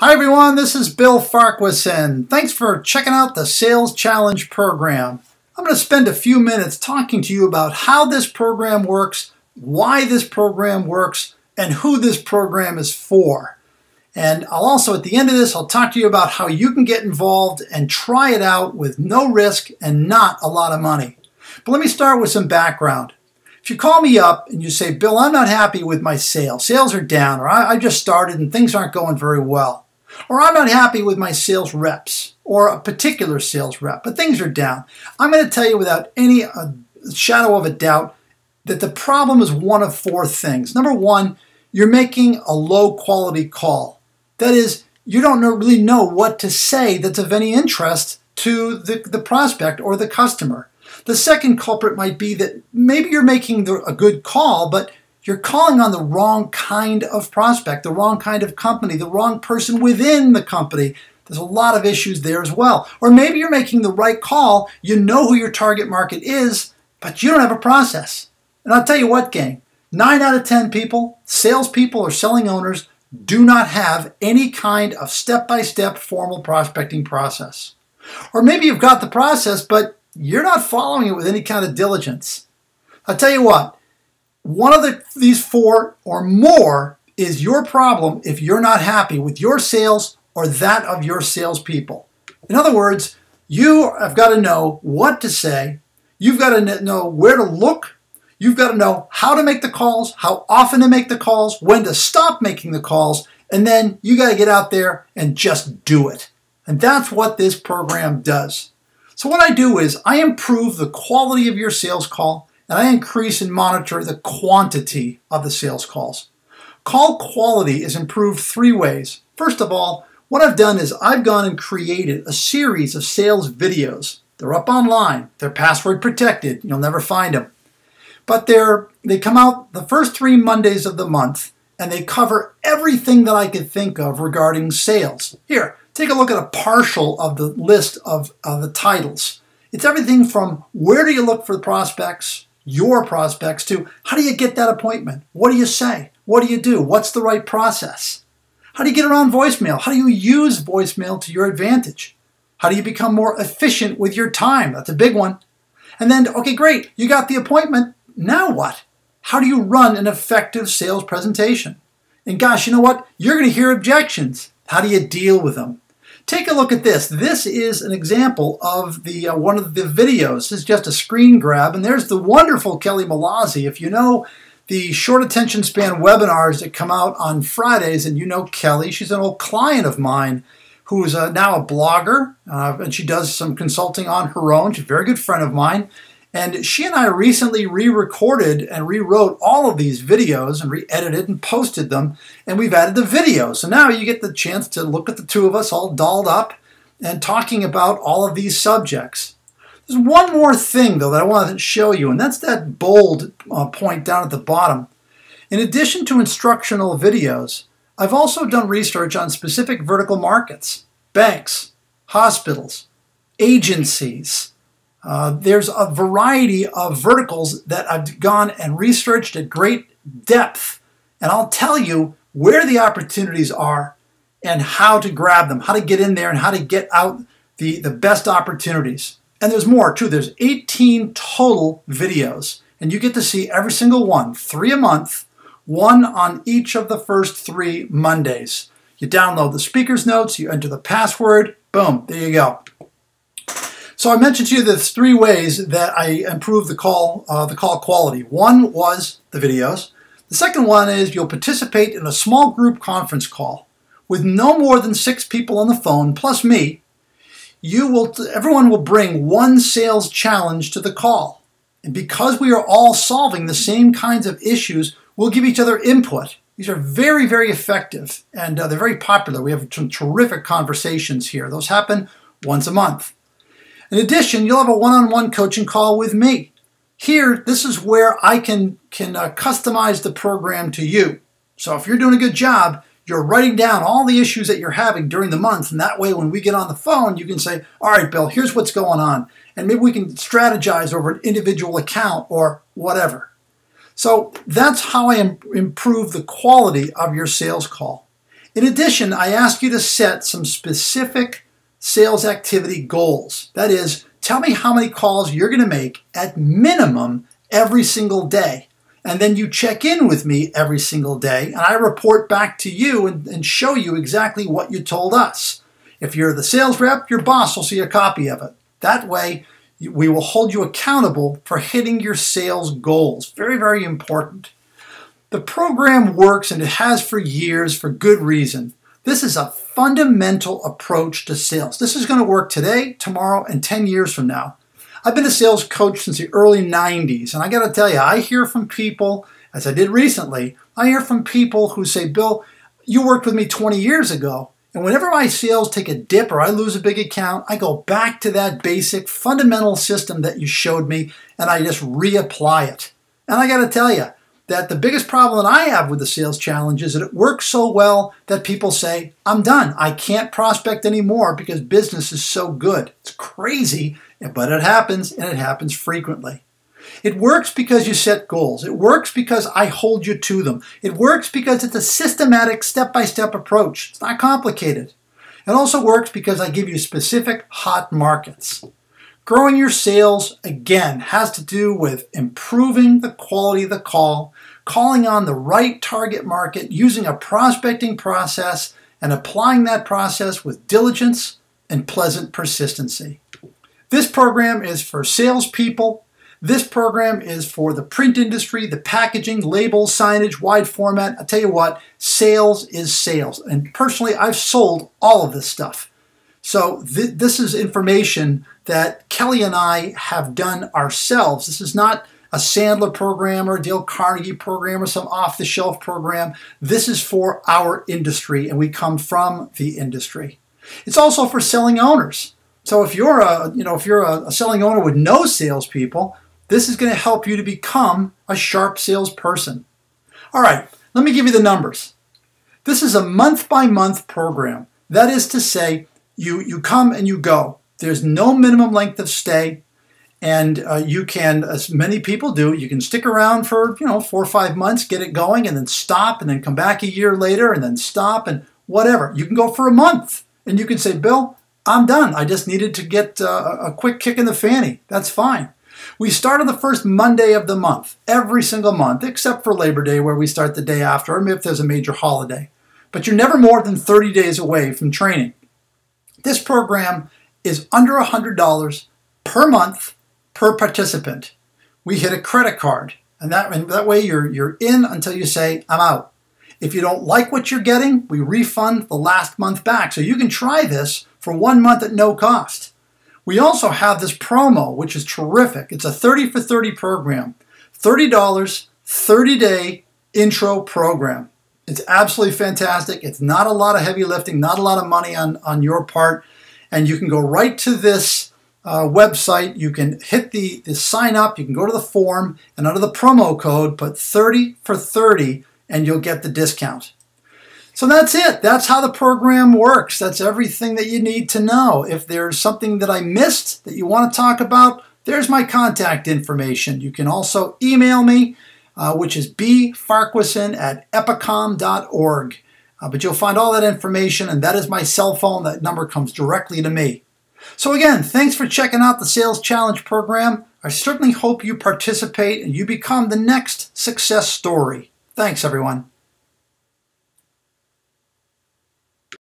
Hi everyone, this is Bill Farquharson. Thanks for checking out the Sales Challenge program. I'm going to spend a few minutes talking to you about how this program works, why this program works, and who this program is for. And I'll also, at the end of this, I'll talk to you about how you can get involved and try it out with no risk and not a lot of money. But let me start with some background. If you call me up and you say, Bill, I'm not happy with my sales. Sales are down, or I just started and things aren't going very well. Or I'm not happy with my sales reps, or a particular sales rep, but things are down. I'm going to tell you without any shadow of a doubt that the problem is one of four things. Number one, you're making a low quality call. That is, you don't really know what to say that's of any interest to the prospect or the customer. The second culprit might be that maybe you're making a good call, but you're calling on the wrong kind of prospect, the wrong kind of company, the wrong person within the company. There's a lot of issues there as well. Or maybe you're making the right call, you know who your target market is, but you don't have a process. And I'll tell you what, gang, 9 out of 10 people, salespeople or selling owners, do not have any kind of step-by-step formal prospecting process. Or maybe you've got the process, but you're not following it with any kind of diligence. I'll tell you what, one of these four or more is your problem if you're not happy with your sales or that of your salespeople. In other words, you have got to know what to say. You've got to know where to look. You've got to know how to make the calls, how often to make the calls, when to stop making the calls, and then you got to get out there and just do it. And that's what this program does. So what I do is I improve the quality of your sales call, and I increase and monitor the quantity of the sales calls. Call quality is improved three ways. First of all, what I've done is I've gone and created a series of sales videos. They're up online. They're password protected. You'll never find them. But they come out the first 3 Mondays of the month, and they cover everything that I could think of regarding sales. Here, take a look at a partial of the list of the titles. It's everything from where do you look for prospects, your prospects, to how do you get that appointment? What do you say? What do you do? What's the right process? How do you get around voicemail? How do you use voicemail to your advantage? How do you become more efficient with your time? That's a big one. And then, okay, great, you got the appointment. Now what? How do you run an effective sales presentation? And gosh, you know what? You're going to hear objections. How do you deal with them? Take a look at this. This is an example of one of the videos. This is just a screen grab, and there's the wonderful Kelly Malazzi. If you know the short attention span webinars that come out on Fridays, and you know Kelly, she's an old client of mine who is now a blogger, and she does some consulting on her own. She's a very good friend of mine. And she and I recently re-recorded and rewrote all of these videos and re-edited and posted them, and we've added the video. So now you get the chance to look at the two of us all dolled up and talking about all of these subjects. There's one more thing, though, that I wanted to show you, and that's that bold point down at the bottom. In addition to instructional videos, I've also done research on specific vertical markets, banks, hospitals, agencies. There's a variety of verticals that I've gone and researched at great depth, and I'll tell you where the opportunities are and how to grab them, how to get in there and how to get out the best opportunities. And there's more too. There's 18 total videos, and you get to see every single one, 3 a month, 1 on each of the first 3 Mondays. You download the speaker's notes, you enter the password, boom, there you go. So I mentioned to you there's 3 ways that I improve the call quality. One was the videos. The second one is you'll participate in a small group conference call with no more than 6 people on the phone, plus me. Everyone will bring one sales challenge to the call. And because we are all solving the same kinds of issues, we'll give each other input. These are very, very effective, and they're very popular. We have some terrific conversations here. Those happen once a month. In addition, you'll have a one-on-one coaching call with me. Here, this is where I can customize the program to you. So if you're doing a good job, you're writing down all the issues that you're having during the month, and that way when we get on the phone, you can say, all right, Bill, here's what's going on. And maybe we can strategize over an individual account or whatever. So that's how I improve the quality of your sales call. In addition, I ask you to set some specific sales activity goals. That is, tell me how many calls you're going to make at minimum every single day. And then you check in with me every single day, and I report back to you and show you exactly what you told us. If you're the sales rep, your boss will see a copy of it. That way, we will hold you accountable for hitting your sales goals. Very, very important. The program works, and it has for years for good reason. This is a fundamental approach to sales. This is going to work today, tomorrow, and 10 years from now. I've been a sales coach since the early 90s, and I got to tell you, I hear from people, as I did recently, I hear from people who say, Bill, you worked with me 20 years ago, and whenever my sales take a dip or I lose a big account, I go back to that basic fundamental system that you showed me, and I just reapply it. And I got to tell you that the biggest problem that I have with the sales challenge is that it works so well that people say, I'm done. I can't prospect anymore because business is so good. It's crazy, but it happens, and it happens frequently. It works because you set goals. It works because I hold you to them. It works because it's a systematic step-by-step approach. It's not complicated. It also works because I give you specific hot markets. Growing your sales, again, has to do with improving the quality of the call, calling on the right target market, using a prospecting process, and applying that process with diligence and pleasant persistency. This program is for salespeople. This program is for the print industry, the packaging, labels, signage, wide format. I tell you what, sales is sales. And personally, I've sold all of this stuff. So this is information that Kelly and I have done ourselves. This is not a Sandler program or a Dale Carnegie program or some off-the-shelf program. This is for our industry, and we come from the industry. It's also for selling owners. So if you're a selling owner with no salespeople, this is going to help you to become a sharp salesperson. All right, let me give you the numbers. This is a month-by-month program. That is to say, you come and you go. There's no minimum length of stay, and you can, as many people do, you can stick around for 4 or 5 months, get it going, and then stop, and then come back a year later, and then stop, and whatever. You can go for a month, and you can say, Bill, I'm done. I just needed to get a quick kick in the fanny. That's fine. We start on the first Monday of the month, every single month, except for Labor Day, where we start the day after, or if there's a major holiday. But you're never more than 30 days away from training. This program is under $100 per month per participant. We hit a credit card, and that way you're in until you say, I'm out. If you don't like what you're getting, we refund the last month back. So you can try this for 1 month at no cost. We also have this promo, which is terrific. It's a 30 for 30 program. $30, 30-day intro program. It's absolutely fantastic. It's not a lot of heavy lifting, not a lot of money on your part. And you can go right to this website. You can hit the sign up. You can go to the form, and under the promo code, put 30 for 30, and you'll get the discount. So that's it. That's how the program works. That's everything that you need to know. If there's something that I missed that you want to talk about, there's my contact information. You can also email me, which is bfarquharson@epicom.org. But you'll find all that information, and that is my cell phone. That number comes directly to me. So again, thanks for checking out the Sales Challenge program. I certainly hope you participate and you become the next success story. Thanks, everyone.